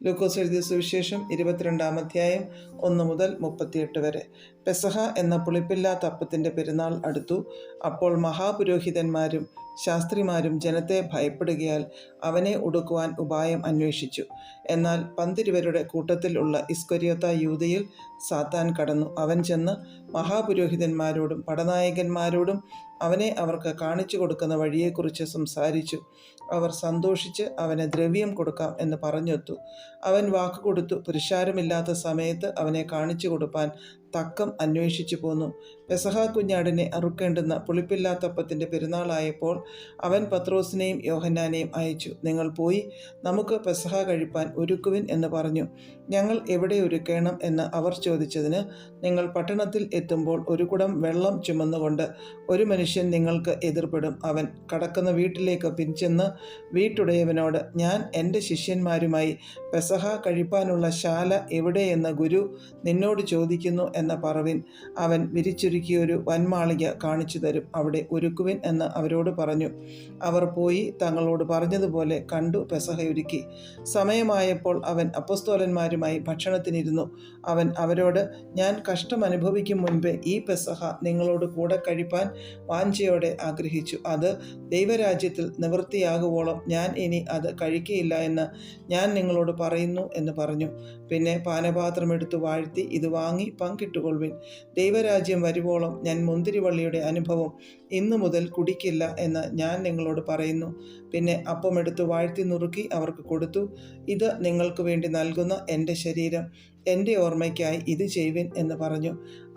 ലൂക്കോസ് എഴുതിയ സുവിശേഷം 22-ാം അധ്യായം 1 മുതൽ 38 വരെ. പെസഹ എന്ന പുളിപ്പില്ലാത്ത അപ്പത്തിൻ്റെ പെരുന്നാൾ അടുത്തു. അപ്പോൾ മഹാപുരോഹിതന്മാരും ശാസ്ത്രിമാരും ജനത്തെ ഭയപ്പെടുകയാൽ അവനെ ഒടുക്കുവാൻ ഉപായം അന്വേഷിച്ചു. എന്നാൽ 12 കൂട്ടത്തിൽ ഉള്ള ഇസ്കര്യോത്ത യൂദയിൽ സാത്താൻ കടന്നു. അവൻ ചെന്ന് മഹാപുരോഹിതന്മാരോടും പടനായകന്മാരോടും അവനെ അവർക്ക് കാണിച്ചു കൊടുക്കുന്ന വഴിയെക്കുറിച്ച് സംസാരിച്ചു. അവർ സന്തോഷിച്ച് അവന് ദ്രവ്യം കൊടുക്കാം എന്ന് പറഞ്ഞൊത്തു. അവൻ വാക്കുകൊടുത്തു. പുരുഷാരമില്ലാത്ത സമയത്ത് അവനെ കാണിച്ചു കൊടുപ്പാൻ തക്കം അന്വേഷിച്ചു പോന്നു. പെസഹ കുഞ്ഞാടിനെ അറുക്കേണ്ടുന്ന പുളിപ്പില്ലാത്തപ്പത്തിൻ്റെ പെരുന്നാളായപ്പോൾ അവൻ പത്രോസിനെയും യോഹന്നാനെയും അയച്ചു. നിങ്ങൾ പോയി നമുക്ക് പെസഹ കഴിപ്പാൻ ഒരുക്കുവിൻ എന്ന് പറഞ്ഞു. ഞങ്ങൾ എവിടെ ഒരുക്കണം എന്ന് അവർ ചോദിച്ചതിന്, നിങ്ങൾ പട്ടണത്തിൽ എത്തുമ്പോൾ ഒരു കുടം വെള്ളം ചുമന്നുകൊണ്ട് ഒരു മനുഷ്യൻ നിങ്ങൾക്ക് എതിർപ്പെടും. അവൻ കടക്കുന്ന വീട്ടിലേക്ക് പിൻചെന്ന് വീട്ടുടയവനോട്, ഞാൻ എൻ്റെ ശിഷ്യന്മാരുമായി പെസഹ കഴിപ്പാനുള്ള ശാല എവിടെയെന്ന് ഗുരു നിന്നോട് ചോദിക്കുന്നു എന്ന പറവിൻ. അവൻ വിരിച്ചൊരുക്കിയൊരു വൻമാളിക കാണിച്ചു തരും, അവിടെ ഒരുക്കുവിൻ എന്ന് അവരോട് പറഞ്ഞു. അവർ പോയി തങ്ങളോട് പറഞ്ഞതുപോലെ കണ്ടു പെസഹയൊരുക്കി. സമയമായപ്പോൾ അവൻ അപ്പൊസ്തലന്മാരുമായി ഭക്ഷണത്തിനിരുന്നു. അവൻ അവരോട്, ഞാൻ കഷ്ടം അനുഭവിക്കും മുൻപേ ഈ പെസഹ നിങ്ങളോട് കൂടെ കഴിപ്പാൻ വാഞ്ചയോടെ ആഗ്രഹിച്ചു. അത് ദൈവരാജ്യത്തിൽ നിവൃത്തിയാകുവോളം ഞാൻ ഇനി അത് കഴിക്കയില്ല എന്ന് ഞാൻ നിങ്ങളോട് പറയുന്നു എന്ന് പറഞ്ഞു. പിന്നെ പാനപാത്രമെടുത്ത് വാഴ്ത്തി, ഇത് വാങ്ങി പങ്കിട്ടുകൊള്ളുവിൻ. ദൈവരാജ്യം വരുവോളം ഞാൻ മുന്തിരിവള്ളിയുടെ അനുഭവം ഇന്നു മുതൽ കുടിക്കില്ല എന്ന് ഞാൻ നിങ്ങളോട് പറയുന്നു. പിന്നെ അപ്പമെടുത്ത് വാഴ്ത്തി നുറുക്കി അവർക്ക് കൊടുത്തു. ഇത് നിങ്ങൾക്ക് വേണ്ടി നൽകുന്ന എൻ്റെ ശരീരം, എൻ്റെ ഓർമ്മയ്ക്കായി ഇത് ചെയ്യുവിൻ എന്ന് പറഞ്ഞു.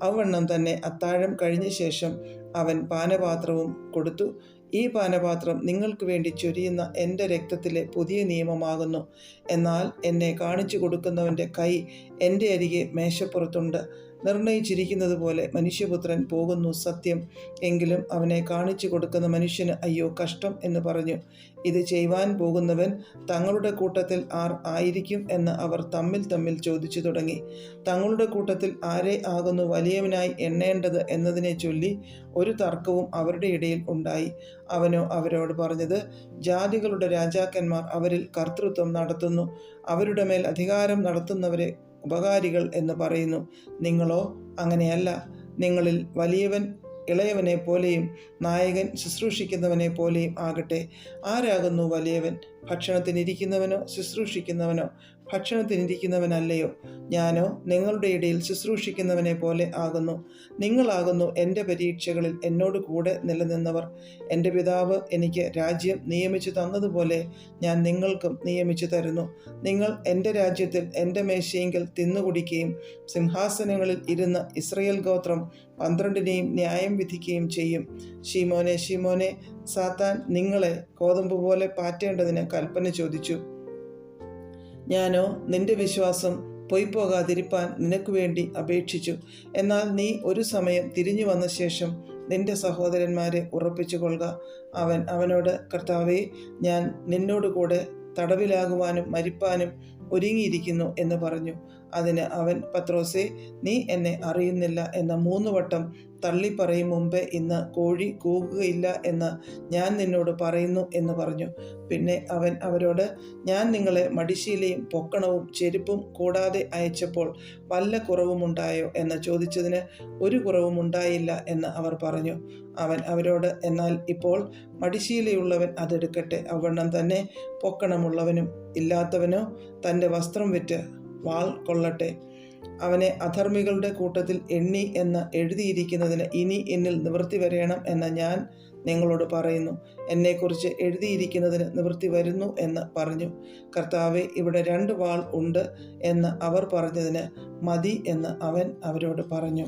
അവണ്ണം തന്നെ അത്താഴം കഴിഞ്ഞ ശേഷം അവൻ പാനപാത്രവും കൊടുത്തു. ഈ പാനപാത്രം നിങ്ങൾക്ക് വേണ്ടി ചൊരിയുന്ന എൻ്റെ രക്തത്തിലെ പുതിയ നിയമമാകുന്നു. എന്നാൽ എന്നെ കാണിച്ചു കൊടുക്കുന്നവൻ്റെ കൈ എൻ്റെ അരികെ മേശപ്പുറത്തുണ്ട്. നിർണയിച്ചിരിക്കുന്നത് പോലെ മനുഷ്യപുത്രൻ പോകുന്നു, സത്യം. എങ്കിലും അവനെ കാണിച്ചു കൊടുക്കുന്ന മനുഷ്യന് അയ്യോ കഷ്ടം എന്ന് പറഞ്ഞു. ഇത് ചെയ്യുവാൻ പോകുന്നവൻ തങ്ങളുടെ കൂട്ടത്തിൽ ആർ ആയിരിക്കും എന്ന് അവർ തമ്മിൽ തമ്മിൽ ചോദിച്ചു തുടങ്ങി. തങ്ങളുടെ കൂട്ടത്തിൽ ആരെ ആകുന്നു വലിയവനായി എണ്ണേണ്ടത് എന്നതിനെ ചൊല്ലി ഒരു തർക്കവും അവരുടെ ഇടയിൽ ഉണ്ടായി. അവനോ അവരോട് പറഞ്ഞത്, ജാതികളുടെ രാജാക്കന്മാർ അവരിൽ കർത്തൃത്വം നടത്തുന്നു, അവരുടെ മേൽ അധികാരം നടത്തുന്നവരെ ഉപകാരികൾ എന്ന് പറയുന്നു. നിങ്ങളോ അങ്ങനെയല്ല. നിങ്ങളിൽ വലിയവൻ ഇളയവനെ പോലെയും നായകൻ ശുശ്രൂഷിക്കുന്നവനെ പോലെയും ആകട്ടെ. ആരാകുന്നു വലിയവൻ? ഭക്ഷണത്തിനിരിക്കുന്നവനോ ശുശ്രൂഷിക്കുന്നവനോ? ഭക്ഷണത്തിനിരിക്കുന്നവനല്ലയോ? ഞാനോ നിങ്ങളുടെ ഇടയിൽ ശുശ്രൂഷിക്കുന്നവനെ പോലെ ആകുന്നു. നിങ്ങളാകുന്നു എൻ്റെ പരീക്ഷകളിൽ എന്നോട് കൂടെ നിലനിന്നവർ. എൻ്റെ പിതാവ് എനിക്ക് രാജ്യം നിയമിച്ചു തന്നതുപോലെ ഞാൻ നിങ്ങൾക്കും നിയമിച്ചു തരുന്നു. നിങ്ങൾ എൻ്റെ രാജ്യത്തിൽ എൻ്റെ മേശയെങ്കിൽ തിന്നുകുടിക്കുകയും സിംഹാസനങ്ങളിൽ ഇരുന്ന് ഇസ്രയേൽ ഗോത്രം 12നെയും ന്യായം വിധിക്കുകയും ചെയ്യും. ശിമോനെ, ശിമോനെ, സാത്താൻ നിങ്ങളെ കോതമ്പ് പോലെ പാറ്റേണ്ടതിന് കൽപ്പന ചോദിച്ചു. ഞാനോ നിന്റെ വിശ്വാസം പൊയ്പോകാതിരിപ്പാൻ നിനക്ക് വേണ്ടി അപേക്ഷിച്ചു. എന്നാൽ നീ ഒരു സമയം തിരിഞ്ഞു വന്ന ശേഷം നിന്റെ സഹോദരന്മാരെ ഉറപ്പിച്ചു കൊള്ളുക. അവൻ അവനോട്, കർത്താവേ, ഞാൻ നിന്നോടുകൂടെ തടവിലാകുവാനും മരിപ്പാനും ഒരുങ്ങിയിരിക്കുന്നു എന്ന് പറഞ്ഞു. അതിന് അവൻ, പത്രോസേ, നീ എന്നെ അറിയുന്നില്ല എന്ന് 3 വട്ടം തള്ളിപ്പറയും മുമ്പേ ഇന്ന് കോഴി കൂകുകയില്ല എന്ന് ഞാൻ നിന്നോട് പറയുന്നു എന്ന് പറഞ്ഞു. പിന്നെ അവൻ അവരോട്, ഞാൻ നിങ്ങളെ മടിശീലയും പൊക്കണവും ചെരുപ്പും കൂടാതെ അയച്ചപ്പോൾ വല്ല കുറവുമുണ്ടായോ എന്ന് ചോദിച്ചതിന്, ഒരു കുറവും ഉണ്ടായില്ല എന്ന് അവർ പറഞ്ഞു. അവൻ അവരോട്, എന്നാൽ ഇപ്പോൾ മടിശീലയുള്ളവൻ അതെടുക്കട്ടെ. അവണ്ണം തന്നെ പൊക്കണമുള്ളവനും ഇല്ലാത്തവനോ തൻ്റെ വസ്ത്രം വിറ്റ് വാൾ കൊള്ളട്ടെ. അവനെ അധർമ്മികളുടെ കൂട്ടത്തിൽ എണ്ണി എന്ന് എഴുതിയിരിക്കുന്നതിന് ഇനി എന്നിൽ നിവൃത്തി വരേണം എന്ന് ഞാൻ നിങ്ങളോട് പറയുന്നു. എന്നെക്കുറിച്ച് എഴുതിയിരിക്കുന്നതിന് നിവൃത്തി വരുന്നു എന്ന് പറഞ്ഞു. കർത്താവേ, ഇവിടെ 2 വാൾ ഉണ്ട് എന്ന് അവർ പറഞ്ഞതിന്, മതി എന്ന് അവൻ അവരോട് പറഞ്ഞു.